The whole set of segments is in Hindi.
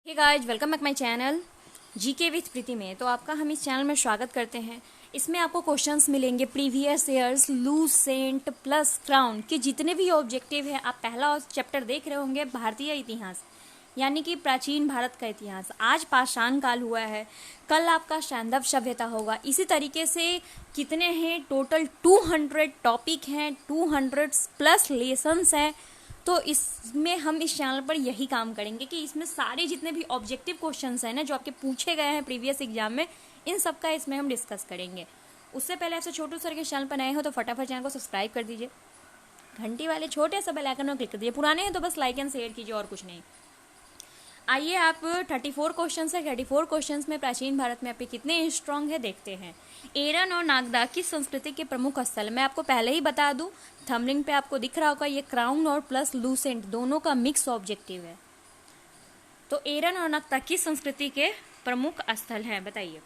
Hey guys, welcome back my channel GK with Preeti में। तो आपका हम इस चैनल में स्वागत करते हैं। इसमें आपको क्वेश्चंस मिलेंगे previous years, Lucent plus crown के जितने भी ऑब्जेक्टिव हैं। आप पहला चैप्टर देख रहे होंगे भारतीय इतिहास, यानी कि प्राचीन भारत का इतिहास। आज पाषाण काल हुआ है, कल आपका सैंधव सभ्यता होगा। इसी तरीके से कितने हैं टोटल 200 टॉपिक हैं, 200 प्लस लेसन्स हैं। तो इसमें हम इस चैनल पर यही काम करेंगे कि इसमें सारे जितने भी ऑब्जेक्टिव क्वेश्चंस हैं ना, जो आपके पूछे गए हैं प्रीवियस एग्जाम में, इन सब का इसमें हम डिस्कस करेंगे। उससे पहले आपसे छोटू सर के चैनल पर नए हो तो फटाफट चैनल को सब्सक्राइब कर दीजिए, घंटी वाले छोटे से बेल आइकन में क्लिक कर दीजिए। पुराने हैं तो बस लाइक एंड शेयर कीजिए और कुछ नहीं। आइए, आप 34 क्वेश्चन है। 34 क्वेश्चन में प्राचीन भारत में आपके कितने स्ट्रांग है देखते हैं। एरन और नागदा किस संस्कृति के प्रमुख स्थल? मैं आपको पहले ही बता दूं, थंबनेल पे आपको दिख रहा होगा, ये क्राउन और प्लस लूसेंट दोनों का मिक्स ऑब्जेक्टिव है। तो एरन और नागदा किस संस्कृति के प्रमुख स्थल हैं बताइए।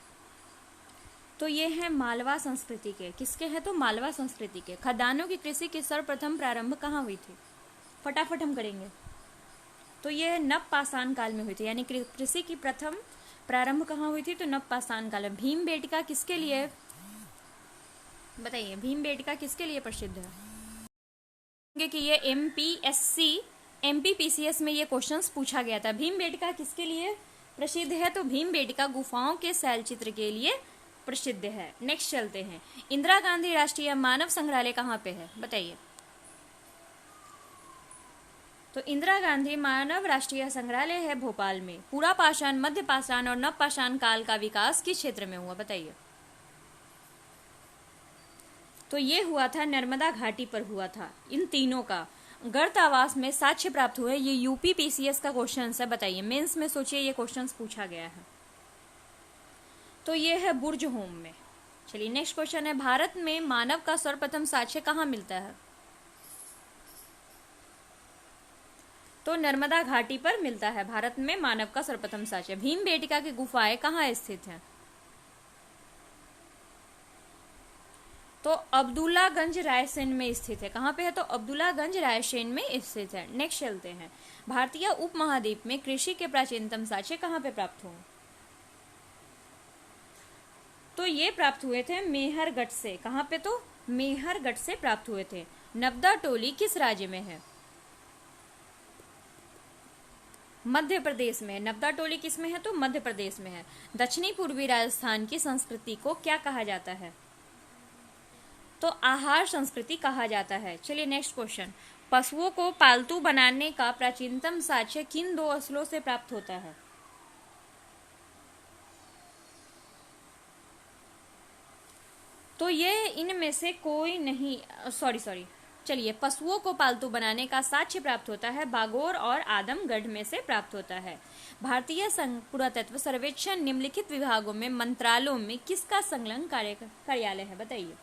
तो ये है मालवा संस्कृति के। किसके हैं? तो मालवा संस्कृति के। खदानों की कृषि की सर्वप्रथम प्रारंभ कहाँ हुई थी? फटाफट हम करेंगे। तो ये नवपाषाण काल में हुई थी, यानी कृषि की प्रथम प्रारंभ कहाँ हुई थी? तो नवपाषाण काल में। भीमबेटका किसके लिए बताइए? भीमबेटका किसके लिए प्रसिद्ध है? कि ये एमपीपीसीएस में ये क्वेश्चंस पूछा गया था। भीमबेटका किसके लिए प्रसिद्ध है? तो भीमबेटका गुफाओं के शैलचित्र के लिए प्रसिद्ध है। नेक्स्ट चलते हैं। इंदिरा गांधी राष्ट्रीय मानव संग्रहालय कहाँ पे है बताइए। तो इंदिरा गांधी मानव राष्ट्रीय संग्रहालय है भोपाल में। पूरा पाषाण, मध्य पाषाण और नवपाषाण काल का विकास किस क्षेत्र में हुआ बताइए। तो ये हुआ था नर्मदा घाटी पर हुआ था। इन तीनों का गर्त आवास में साक्ष्य प्राप्त हुए। ये यूपी पीसीएस का क्वेश्चन है, बताइए। मेंस में सोचिए ये क्वेश्चन पूछा गया है। तो ये है बुर्ज होम में। चलिए नेक्स्ट क्वेश्चन है, भारत में मानव का सर्वप्रथम साक्ष्य कहाँ मिलता है? तो नर्मदा घाटी पर मिलता है भारत में मानव का सर्वप्रथम साक्ष्य। भीमबेटका की गुफाएं कहाँ स्थित हैं? तो अब्दुल्लागंज रायसेन में स्थित है। कहाँ पे है? तो अब्दुल्लागंज रायसेन में स्थित है। नेक्स्ट चलते हैं। भारतीय उपमहाद्वीप में कृषि के प्राचीनतम साक्ष्य कहाँ पे प्राप्त हुए? तो ये प्राप्त हुए थे मेहरगढ़ से। कहाँ पे? तो मेहरगढ़ से प्राप्त हुए थे। नब्दा टोली किस राज्य में है? मध्य प्रदेश में। नब्दा टोली किस में है? तो मध्य प्रदेश में है। दक्षिणी पूर्वी राजस्थान की संस्कृति को क्या कहा जाता है? तो आहार संस्कृति कहा जाता है। चलिए नेक्स्ट क्वेश्चन। पशुओं को पालतू बनाने का प्राचीनतम साक्ष्य किन दो स्थलों से प्राप्त होता है? तो ये इनमें से कोई नहीं, सॉरी चलिए, पशुओं को पालतू बनाने का साक्ष्य प्राप्त होता है बागोर और आदमगढ़ में से प्राप्त होता है। भारतीय पुरातत्व सर्वेक्षण निम्नलिखित विभागों में मंत्रालयों में किसका संलग्न कार्यालय है बताइए।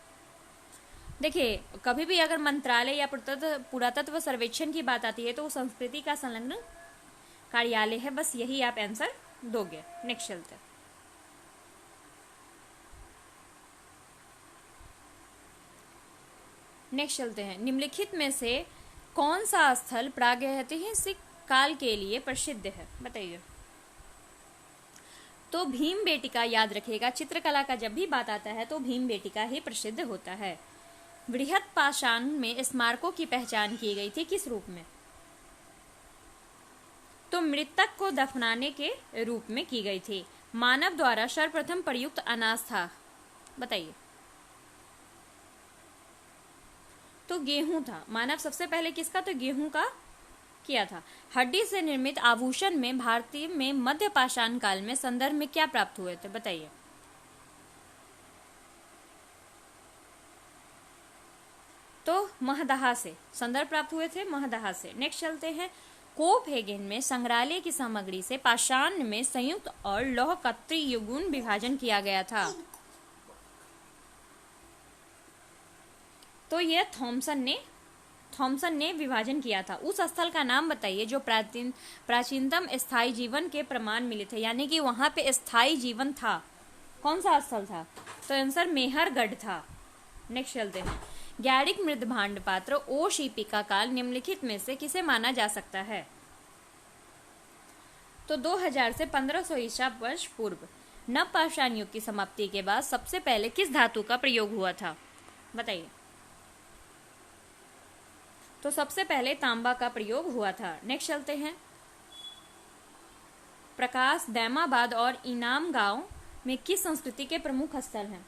देखिए, कभी भी अगर मंत्रालय या पुरातत्व सर्वेक्षण की बात आती है तो वो संस्कृति का संलग्न कार्यालय है। बस यही आप आंसर दोगे। नेक्स्ट चलते हैं। निम्नलिखित में से कौन सा स्थल प्रागैतिहासिक काल के लिए प्रसिद्ध है बताइए। तो भीमबेटका याद रखिएगा, चित्रकला का जब भी बात आता है तो भीमबेटका ही प्रसिद्ध होता है। बृहत पाषाण में स्मारकों की पहचान की गई थी किस रूप में? तो मृतक को दफनाने के रूप में की गई थी। मानव द्वारा सर्वप्रथम प्रयुक्त अनाज था बताइए। तो गेहूं था। मानव सबसे पहले किसका? तो गेहूं का किया था। हड्डी से निर्मित आभूषण में भारतीय में मध्य पाषाण काल में संदर्भ में क्या प्राप्त हुए थे बताइए। तो महदहा से संदर्भ प्राप्त हुए थे, महदहा से। नेक्स्ट चलते हैं। कोपहेगन में संग्रहालय की सामग्री से पाषाण में संयुक्त और लौह का त्रियुगुण विभाजन किया गया था। तो यह थॉमसन ने विभाजन किया था। उस स्थल का नाम बताइए जो प्राचीनतम स्थायी जीवन के प्रमाण मिले थे, यानी कि वहां पे स्थायी जीवन था। कौन सा स्थल था? तो आंसर मेहरगढ़ था। नेक्स्ट चलते हैं। गैरिक मृद भांड पात्र ओशिपी का काल निम्नलिखित में से किसे माना जा सकता है? तो 2000 से 1500 ईसा वर्ष पूर्व नवपाषाण युग की समाप्ति के बाद सबसे पहले किस धातु का प्रयोग हुआ था, बताइए। तो सबसे पहले तांबा का प्रयोग हुआ था। नेक्स्ट चलते हैं। प्रकाश, दैमाबाद और इनाम गांव में किस संस्कृति के प्रमुख स्थल हैं?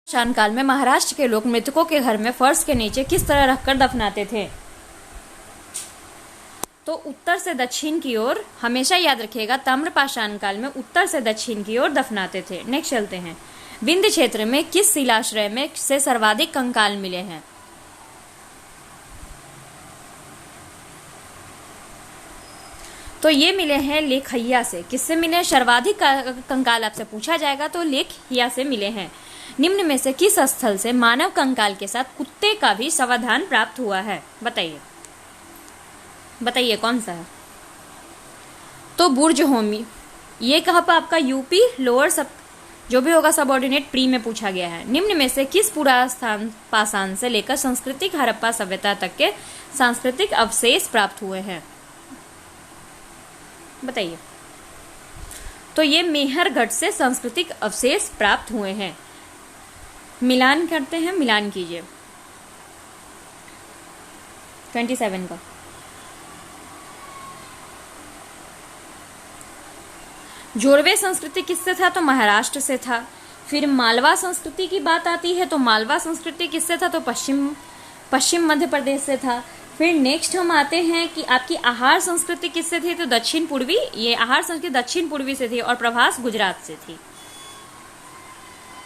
शान काल में महाराष्ट्र के लोग मृतकों के घर में फर्श के नीचे किस तरह रखकर दफनाते थे? तो उत्तर से दक्षिण की ओर, हमेशा याद रखिएगा ताम्रपाषाण काल में उत्तर से दक्षिण की ओर दफनाते थे। नेक्स्ट चलते हैं। विंध्य क्षेत्र में किस शिलाश्रय में से सर्वाधिक कंकाल मिले हैं? तो ये मिले हैं लेखहिया से। किससे मिले? सर्वाधिक कंकाल आपसे पूछा जाएगा तो लेखहिया से मिले हैं। निम्न में से किस स्थल से मानव कंकाल के साथ कुत्ते का भी समाधान प्राप्त हुआ है? बताइए, बताइए कौन सा है? तो बुर्ज होमी। ये कहाँ पर? आपका यूपी लोअर सब जो भी होगा सबऑर्डिनेट प्री में पूछा गया है। निम्न में से किस पुरास्थान पाषाण से लेकर सांस्कृतिक हड़प्पा सभ्यता तक के सांस्कृतिक अवशेष प्राप्त हुए हैं? बताइए। तो ये मेहरगढ़ से सांस्कृतिक अवशेष प्राप्त हुए हैं। मिलान करते हैं, मिलान कीजिए 27 का। जोरवे संस्कृति किससे था? तो महाराष्ट्र से था। फिर मालवा संस्कृति की बात आती है तो मालवा संस्कृति किससे था? तो पश्चिम मध्य प्रदेश से था। फिर नेक्स्ट हम आते हैं कि आपकी आहार संस्कृति किससे थी? तो दक्षिण पूर्वी, ये आहार संस्कृति दक्षिण पूर्वी से थी और प्रभास गुजरात से थी।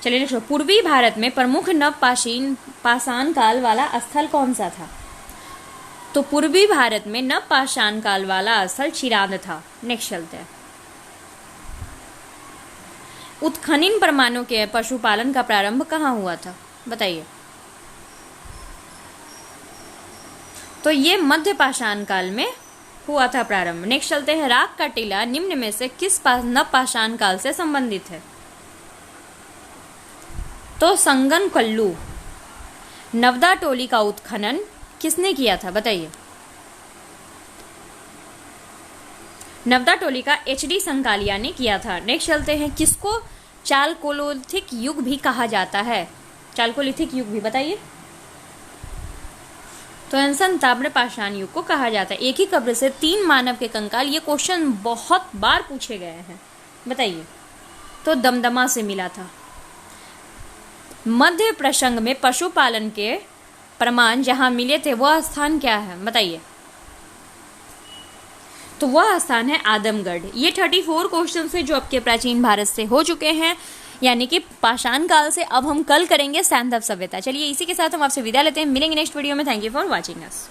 चलिए नेक्स्ट। पूर्वी भारत में प्रमुख नवपाषाण काल वाला स्थल कौन सा था? तो पूर्वी भारत में नवपाषाण काल वाला स्थल चिरांद था। नेक्स्ट चलते हैं। उत्खनन परमाणु के पशुपालन का प्रारंभ कहाँ हुआ था? बताइए। तो ये मध्य पाषाण काल में हुआ था प्रारंभ। नेक्स्ट चलते हैं। राख का टीला निम्न में से किस नवपाषाण काल से संबंधित है? तो संगन कल्लू। नवदा टोली का उत्खनन किसने किया था? बताइए। नवदा टोली का HD संकालिया ने किया था। नेक्स्ट चलते हैं। किसको चालकोलिथिक युग भी कहा जाता है? चालकोलिथिक युग भी बताइए। तो आंसर ताम्रपाषाण युग को कहा जाता है। एक ही कब्र से 3 मानव के कंकाल, ये क्वेश्चन बहुत बार पूछे गए हैं। बताइए। तो दमदमा से मिला था। मध्य प्रसंग में पशुपालन के प्रमाण जहां मिले थे वह स्थान क्या है? बताइए। तो वह स्थान है आदमगढ़। ये 34 क्वेश्चन है जो आपके प्राचीन भारत से हो चुके हैं, यानी कि पाषाण काल से। अब हम कल करेंगे सैंधव सभ्यता। चलिए इसी के साथ हम आपसे विदा लेते हैं। मिलेंगे नेक्स्ट वीडियो में। Thank you for watching us.